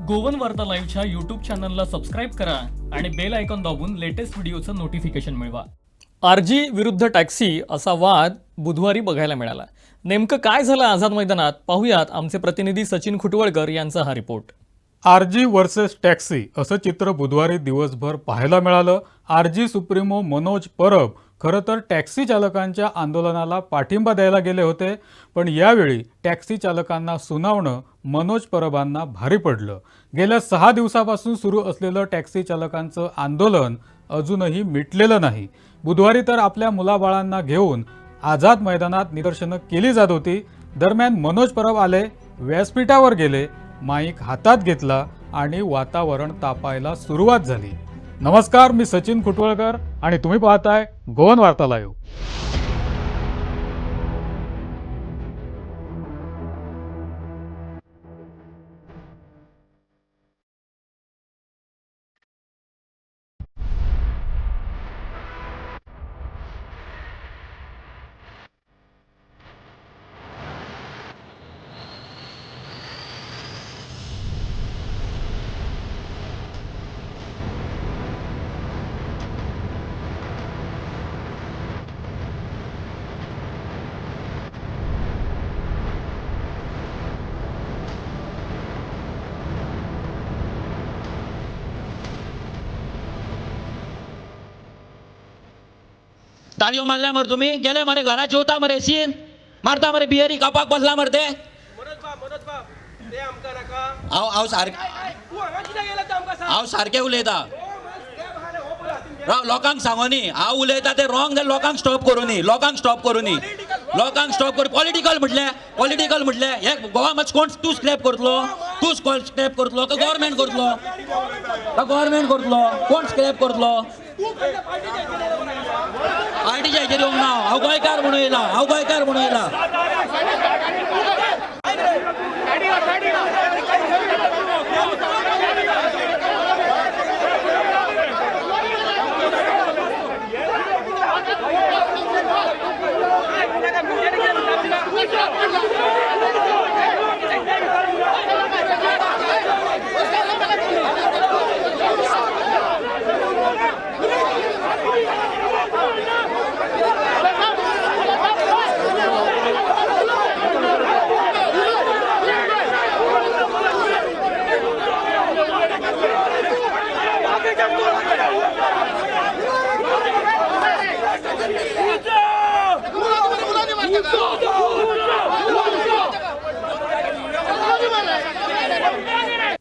Goan वार्ता लाईव्हच्या YouTube चॅनलला सबस्क्राईब करा आणि बेल आयकॉन दाबून लेटेस्ट व्हिडिओचं नोटिफिकेशन मिळवा. आरजी विरुद्ध टॅक्सी असा वाद बुधवारी बघायला मिळाला. नेमकं काय झालं आझाद मैदानात पाहूयात आमचे प्रतिनिधी सचिन खुटवळकर यांचा हा रिपोर्ट. आरजी वर्सेस टॅक्सी असं चित्र बुधवारी दिवसभर पाहायला मिळालं. आरजी सुप्रीमो मनोज परब खरं तर टॅक्सी चालकांच्या आंदोलनाला पाठिंबा द्यायला गेले होते, पण यावेळी टॅक्सी चालकांना सुनावणं मनोज परबांना भारी पडलं. गेल्या 6 दिवसापासून सुरू असलेलं टॅक्सी चालकांचं आंदोलन अजूनही मिटलेलं नाही. बुधवारी तर आपल्या मुलाबाळांना घेऊन आझाद मैदानात निदर्शनं केली जात होती. दरम्यान मनोज परब आले, व्यासपीठावर गेले, माईक हातात घेतला आणि वातावरण तापायला सुरुवात झाली. नमस्कार, मी सचिन खुटवळकर आणि तुम्ही पाहताय गोवन वार्ता लाईव्ह. तालियो मारल्या मरे तुम्ही गेले मरे घरात जेवता मरे सीन मारता मरे बियरी कापाक बसला मरते हांव सारखे उलयता. राव लोकांक सांगोनी हांव उलयता ते रॉंग जाल्यार लोकांक स्टॉप करूनी पॉलिटिकल म्हटले हे गोवा मात कोण तूं स्क्रॅप करतलो का गव्हर्नमेंट करतलो कोण स्क्रॅप करतलो. पार्टीच्या हेचेर येवंक ना. हांव गोंयकार म्हणून येयला.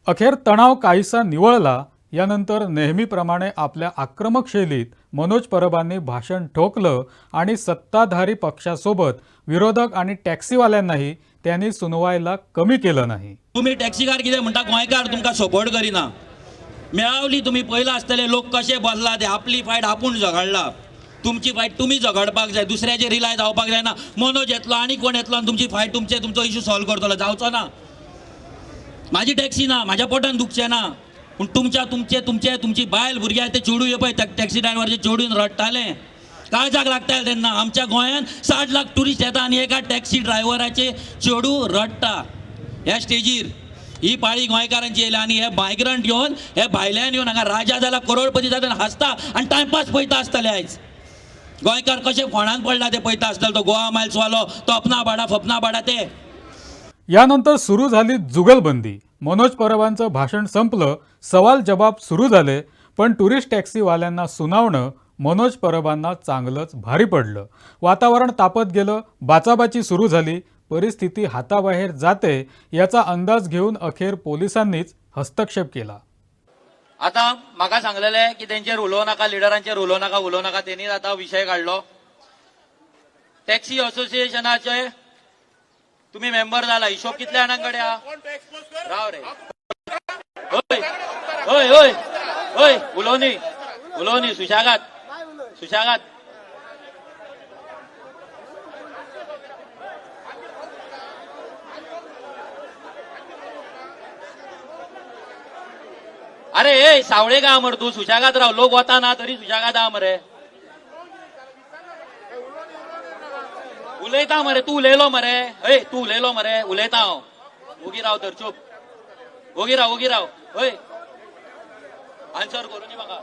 अखेर तणाव काहीसा निवळला. यानंतर नेहमीप्रमाणे आपल्या आक्रमक शैलीत मनोज परबांनी भाषण ठोकलं आणि सत्ताधारी पक्षासोबत विरोधक आणि टॅक्सीवाल्यांनाही त्यांनी सुनवायला कमी केलं नाही. तुम्ही टॅक्सीकार कितें म्हणटा गोंयकार तुमकां सपोर्ट करिना. मेळावली तुम्ही पयला आसतले लोक कशे बसला ते आपली फायट आपूण झगडला. तुमची फायट तुम्ही झगडपाक जाय, दुसऱ्याचे रिलाय जावपाक जायना. मनोज येतलो आनी कोण येतलो आनी तुमची फायट तुमचो इशू सॉल्व करतलो जावचो ना. माझी टॅक्सी ना, माझ्या पोटान दुखचें ना, पूण तुमची बायल भुरग्यां ते चेडूं येवपय टॅक्सी ड्रायव्हरचे चेडून रडटाले काळजाक लागताले तेन्ना. आमच्या गोंयांत 60 लाख टुरिस्ट येता आनी एका टॅक्सी ड्रायव्हराचे चेडूं रडटा. ह्या स्टेजीर ही पाळी गोंयकारांची येयल्या आनी हे मायग्रंट येवन हे भायल्यान येवन हांगा राजा जाल्यार करोडपती जाता हांसता आनी टायमपास पळयता आसतले. आयज गोंयकार कशे फोंडांत पडला ते पळयता आसतले. तो गोवा मायल्सवालो तो फपना बाडा ते. यानंतर सुरू झाली जुगलबंदी. मनोज परबांचं भाषण संपलं, सवाल जबाब सुरू झाले, पण टुरिस्ट टॅक्सीवाल्यांना सुनावणं मनोज परबांना चांगलंच भारी पडलं. वातावरण तापत गेलं, बाचाबाची सुरू झाली. परिस्थिती हाताबाहेर जाते याचा अंदाज घेऊन अखेर पोलिसांनीच हस्तक्षेप केला. आता म्हाका सांगलेले की तेंचेर उलोव नाका, लिडरांचेर उलोव नाका. तेणी आता विषय काढलो. टॅक्सी असोसिएशनाचे तुम्ही मेंबर झाला, हिशोब कितल्या जाणांकडे हा? राव रे होय उलोवनी सुशागात. अरे ए सावळे का मर तू सुशागात राव. लोक वता ना तरी सुशागात हा मरे. उलयता मरे तू उलयलो मरे. तू उलयलो मरे उलयता हांव. उगी राव तर चूप. ओगी राव होय आन्सर करून म्हाका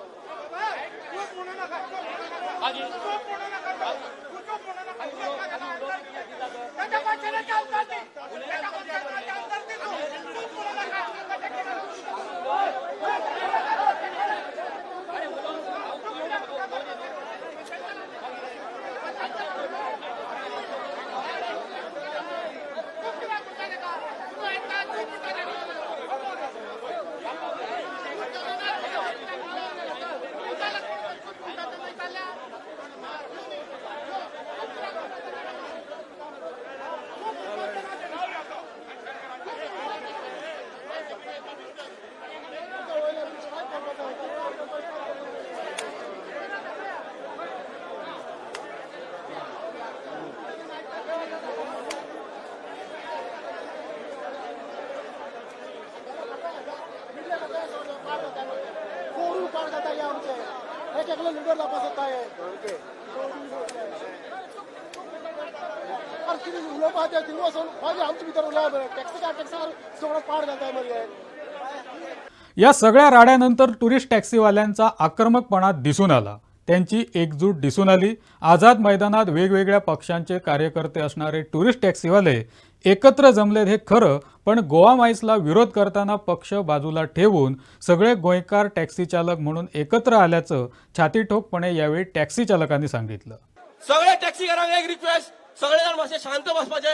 या सगळ्या राड्यानंतर टुरिस्ट टॅक्सीवाल्यांचा आक्रमकपणा दिसून आला. त्यांची एकजूट दिसून आली. आझाद मैदानात वेगवेगळ्या पक्षांचे कार्यकर्ते असणारे टुरिस्ट टॅक्सीवाले एकत्र जमलेत हे खरं, पण गोवा माईल्सला विरोध करताना पक्ष बाजूला ठेवून सगळे गोंयकार टॅक्सी चालक म्हणून एकत्र आल्याचं छातीठोकपणे यावेळी टॅक्सी चालकांनी सांगितलं. सगळे टॅक्सीकारांक एक रिक्वेस्ट, सगळे जाण मातशे शांत बसपाचे.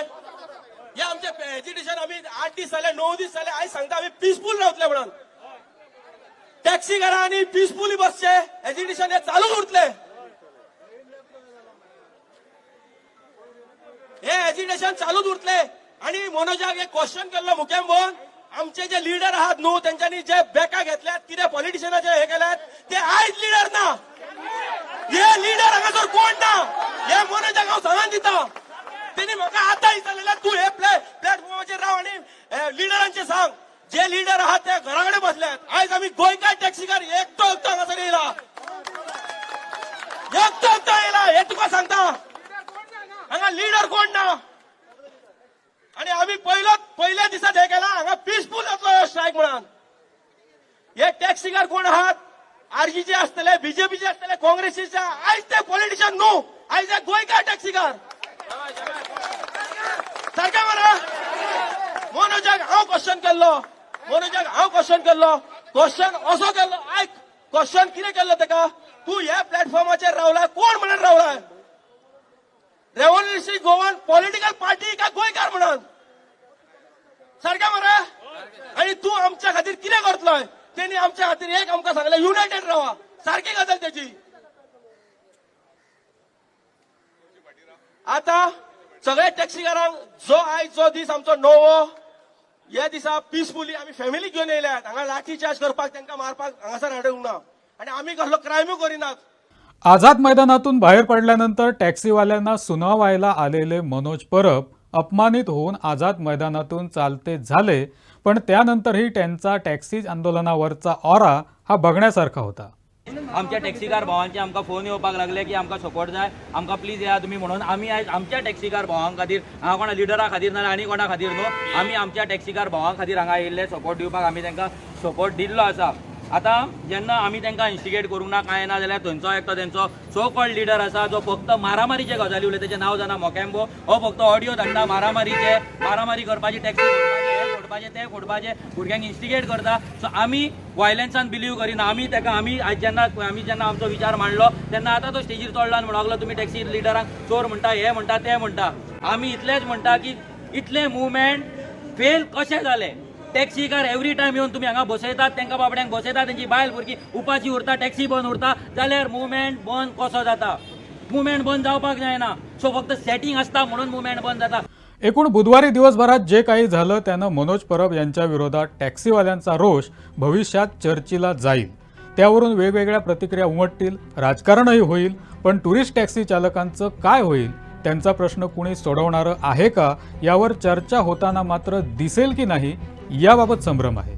हे आमचे एजिटेशन आम्ही 8 दीस जाले 9 दीस जाले आयज सांगता आम्ही पीसफुल रावतले म्हणून. टॅक्सीकारांनी पीसफुली बसचे, एजिटेशन हे चालूच उरतले. हे एजिटेशन चालूच उरतले. आणि मनोजाक एक क्वेश्चन केल्लो मुखेल भोवन, आमचे जे लिडर आहात न्हू त्यांच्यानी जे बॅका घेतल्यात, कितें पॉलिटिशियनाचे हे केल्यात, ते आयज लिडर ना. हे लिडर हांगासर कोण ना हे मनोजाक हांव सांगून दिता. त्यांनी म्हाका आतां विचारलेले तूं हे प्लॅटफॉर्माचेर राव आणि लिडरांचे सांग. जे लिडर आहात ते घराकडे बसल्यात. आयज आम्ही गोंयकार टॅक्सीकार एकटो हांगासर येयला, एकटो येयला हे तुका सांगता. हांगा लिडर कोण ना. आणि आम्ही पहिल्या दिसात हे केला, हांगा पीसफुल जातलो स्ट्रायक म्हणून. हे टॅक्सीकार कोण आहात, आरजीचे असतले, बीजेपीचे असतले, काँग्रेसीचे, आयज ते पॉलिटिशियन न्हू, आयज हे गोंयकार टॅक्सीकार. सारखा मरा मनोजाक हांव क्वेश्चन केल्लो, क्वेश्चन असो केल्लो. आयक क्वेश्चन कितें केल्लो तेका, तूं ह्या प्लॅटफॉर्माचेर रावला कोण म्हणून रावला, रेव्होल्युशनरी गोवन पॉलिटिकल पार्टी का गोंयकार म्हणून. सारखा मरा. आणि तूं आमच्या खातीर कितें करतलोय. त्यांनी आमच्या खातीर एक आमकां सांगलें, युनायटेड रावा. सारकी गजाल त्याची. आता सगळे टॅक्सीकारांक जो दीस आमचो नवो, ह्या दिसा पीसफुली आम्ही फॅमिली घेऊन येयल्यात. हांगा लाठी चार्ज करपाक, तांकां मारपाक हांगासर हाडूंक ना. आणि आम्ही कसलो क्रायमूय करिनात. आझाद मैदानातून बाहेर पडल्यानंतर टॅक्सीवाल्यांना सुनावायला आलेले मनोज परब अपमानित होऊन आझाद मैदानातून चालते झाले, पण त्यानंतरही त्यांचा टॅक्सी आंदोलनावरचा ऑरा हा बघण्यासारखा होता. आमच्या टॅक्सीकार भावांचे आमकां फोन येवपाक लागले की आमकां सपोर्ट जाय, आमकां प्लीज या तुमी म्हणून. आमी आयज आमच्या टॅक्सीकार भावां खातीर, हांगा कोणा लिडरा खातीर ना आनी कोणा खातीर न्हू, आमी आमच्या टॅक्सीकार भावां खातीर हांगा येयल्ले सपोर्ट दिवपाक. आमी तांकां सपोर्ट दिल्लो आसा. आतां जेन्ना आमी तांकां इन्स्टिगेट करूंक ना कांय ना जाल्यार थंयचो एकटो तेंचो सो कॉल्ड लिडर आसा, जो फक्त मारामारीचे गजाली उलयता, तेचें नांव जाणा मोकेंबो. हो फक्त ऑडियो धाडटा मारामारी करपाची, टॅक्सी फोडपाचे, ते फोडपाचे, भुरग्यांक इन्स्टिगेट करता. सो आमी वायलन्सान बिलीव करिना. आमी जेन्ना आमचो विचार मांडलो तेन्ना आतां तो स्टेजीर चडलो आनी म्हणूंक लागलो तुमी टॅक्सी लिडरांक चोर म्हणटा, हे म्हणटा, ते म्हणटा. आमी इतलेंच म्हणटा की इतले मुवमेंट फेल कशें जाले. टॅक्सीकार एवरी टायम येवन तुमी हांगा बसयतात, तांकां बाबड्यांक बसयतात, तेंची बायल भुरगीं उपाशी उरता, टॅक्सी बंद उरता, जाल्यार मुवमेंट बंद कसो जाता. मुवमेंट बंद जावपाक जायना. सो फक्त सेटिंग आसता म्हणून मुवमेंट बंद जाता. एकूण बुधवारी दिवसभरात जे काही झालं त्यानं मनोज परब यांच्या विरोधात टॅक्सीवाल्यांचा रोष भविष्यात चर्चेला जाईल. त्यावरून वेगवेगळ्या प्रतिक्रिया उमटतील, राजकारणही होईल. पण टुरिस्ट टॅक्सी चालकांचं काय होईल, त्यांचा प्रश्न कुणी सोडवणारं आहे का, यावर चर्चा होताना मात्र दिसेल की नाही याबाबत संभ्रम आहे.